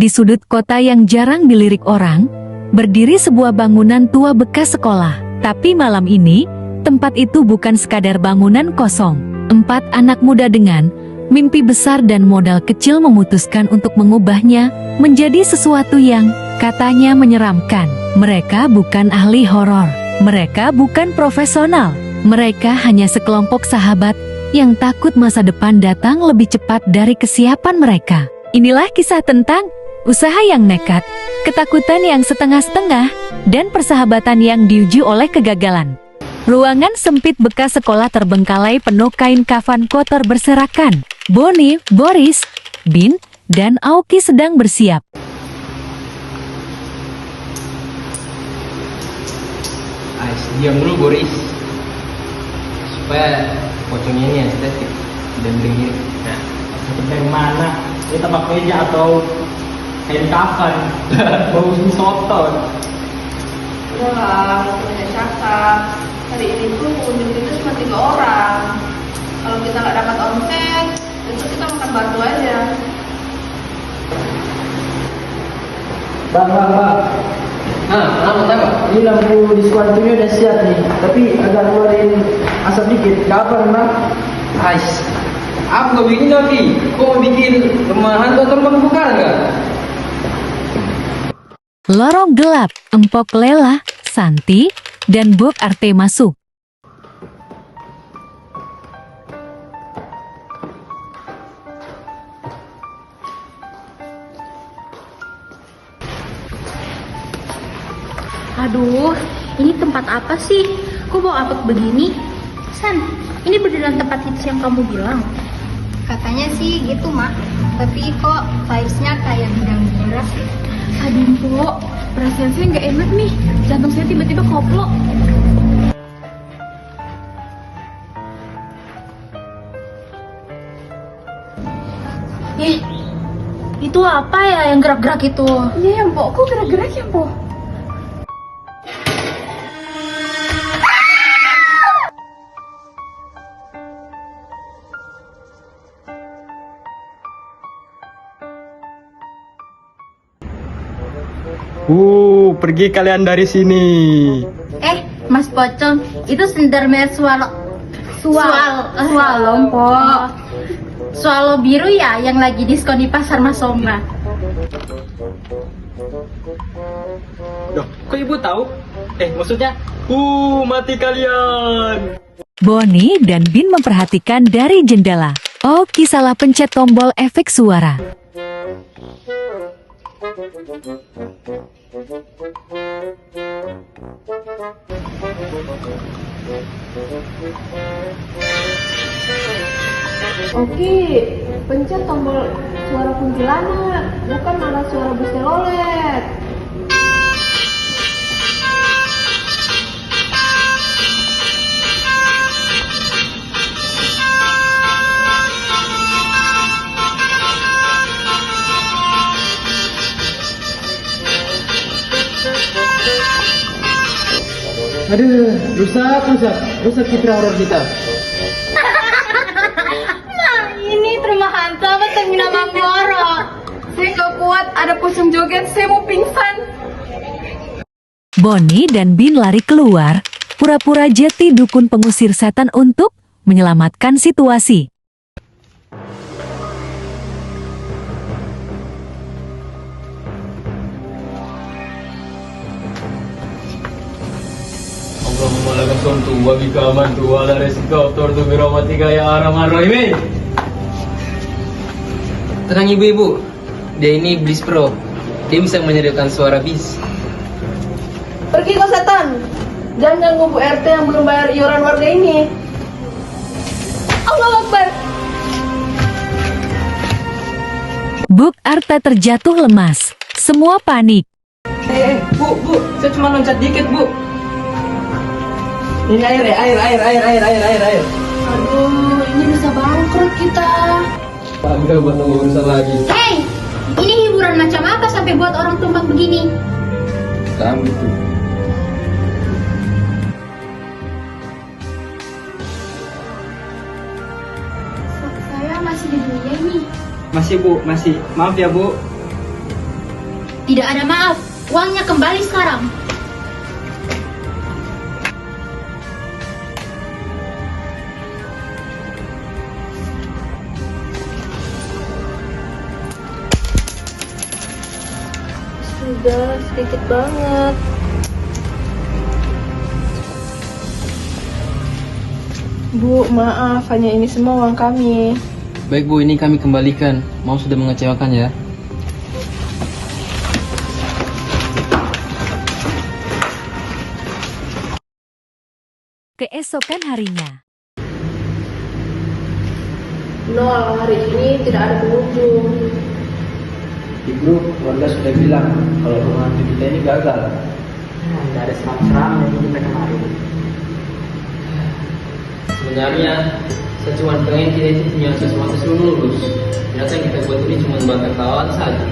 Di sudut kota yang jarang dilirik orang, berdiri sebuah bangunan tua bekas sekolah. Tapi malam ini, tempat itu bukan sekadar bangunan kosong. 4 anak muda dengan mimpi besar dan modal kecil memutuskan untuk mengubahnya menjadi sesuatu yang katanya menyeramkan. Mereka bukan ahli horor, mereka bukan profesional, mereka hanya sekelompok sahabat yang takut masa depan datang lebih cepat dari kesiapan mereka. Inilah kisah tentang usaha yang nekat, ketakutan yang setengah-setengah, dan persahabatan yang diuji oleh kegagalan. Ruangan sempit bekas sekolah terbengkalai penuh kain kafan kotor berserakan. Bonnie, Boris, Bin, dan Aoki sedang bersiap. Ais, diam dulu Boris, supaya pocongnya ini estetik dan beringin. Nah, Dari mana? Ini tempat meja atau kain kafan? Bau soto. Udah lah, nggak punya cakap. Hari ini tuh pengunjung kita cuma 3 orang. Kalau kita nggak dapat omset, itu kita makan batu aja. Bang. kenapa? Ini lampu diskon ini udah siap nih. Tapi agak keluarin asap dikit. Kapan, Bang? Ais, aku gak bikin lagi. Kau mau bikin rumah hantu atau rumah pembukaan gak? Lorong gelap, Empok Lela, Santi, dan Bob Arte masuk. Aduh, ini tempat apa sih? Kok bau apek begini? San, ini beneran tempat hits yang kamu bilang? Katanya sih gitu, Mak. Tapi kok vibes-nya kayak bidang gila sih. Aduh, Mpok, perasaan saya nggak enak nih. Jantung saya tiba-tiba koplo. Itu apa ya yang gerak-gerak itu? Iya ya, Mbok. Kok gerak-gerak ya, Mbok? Pergi kalian dari sini. Mas Pocong, itu sendermer swallow, Mpok. Swallow biru ya yang lagi diskon di pasar Mas Somra. Loh, kok ibu tahu? Maksudnya, mati kalian. Bonnie dan Bin memperhatikan dari jendela. Aoki salah pencet tombol efek suara. Oke, pencet tombol suara kuntilanak, bukan malah suara bus telolet. Aduh, rusak citra horor kita. Ini rumah hantu apa terminal Manggoro? Saya nggak kuat, ada pocong joget, saya mau pingsan. Bonnie dan Bin lari keluar, pura-pura jadi dukun pengusir setan untuk menyelamatkan situasi. Allahumma laka suntu wa bika amantu wa ala rizqa turdu bi rahmatika ya arhamar rahimin. Tenang ibu-ibu, dia ini Bliss Pro. Dia bisa menyediakan suara bis. Pergi kau setan, jangan ganggu Bu RT yang belum bayar iuran warga ini. Allahu Akbar. Bob Arte terjatuh lemas. Semua panik. Bu, saya cuma loncat dikit, Bu. Ini air. Aduh, ini bisa bangkrut kita. Bangga buat nunggu urusan lagi. Hey, ini hiburan macam apa sampai buat orang tumpang begini? Kamu itu. Saya masih di dunia ini. Masih, Bu, masih. Maaf ya, Bu. Tidak ada maaf. Uangnya kembali sekarang. Sudah sedikit banget. Bu, maaf, hanya ini semua uang kami. Baik Bu, ini kami kembalikan. Mau sudah mengecewakan ya. Keesokan harinya, Nol, hari ini tidak ada pengunjung. Di grup warga sudah bilang kalau rumah hantu kita ini gagal. Nggak ada seram-seram yang kita kemarin. Sebenarnya saya cuma pengen kita itu punya sesuatu yang lurus. Ternyata yang kita buat ini cuma bakar kawan saja.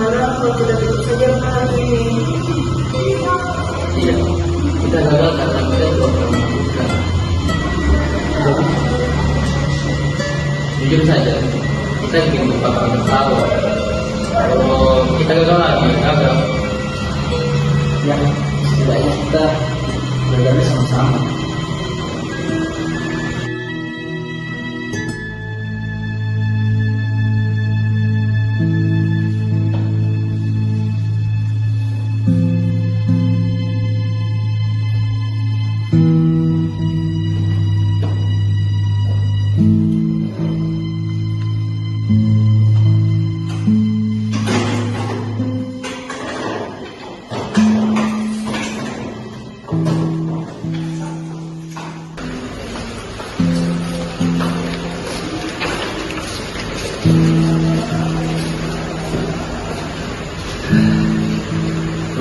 Berharap kalau tidak bisa saja malam ini. Iya, kita gagal karena kita belum pernah melakukan. Jujur saja, kita ingin merupakan bersalah. Kalau kita gagal lagi, gagal. Ya, setidaknya kita gagalnya sama-sama.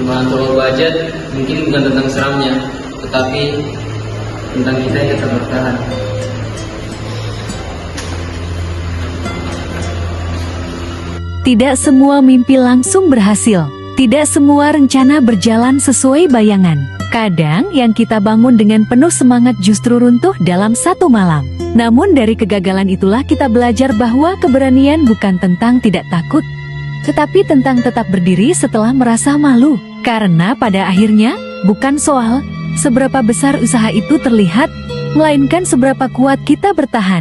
Rumah hantu budget mungkin bukan tentang seramnya, tetapi tentang kita yang tetap bertahan. tidak semua mimpi langsung berhasil. Tidak semua rencana berjalan sesuai bayangan. Kadang yang kita bangun dengan penuh semangat justru runtuh dalam satu malam. Namun dari kegagalan itulah kita belajar bahwa keberanian bukan tentang tidak takut, tetapi tentang tetap berdiri setelah merasa malu. Karena pada akhirnya, bukan soal seberapa besar usaha itu terlihat, melainkan seberapa kuat kita bertahan.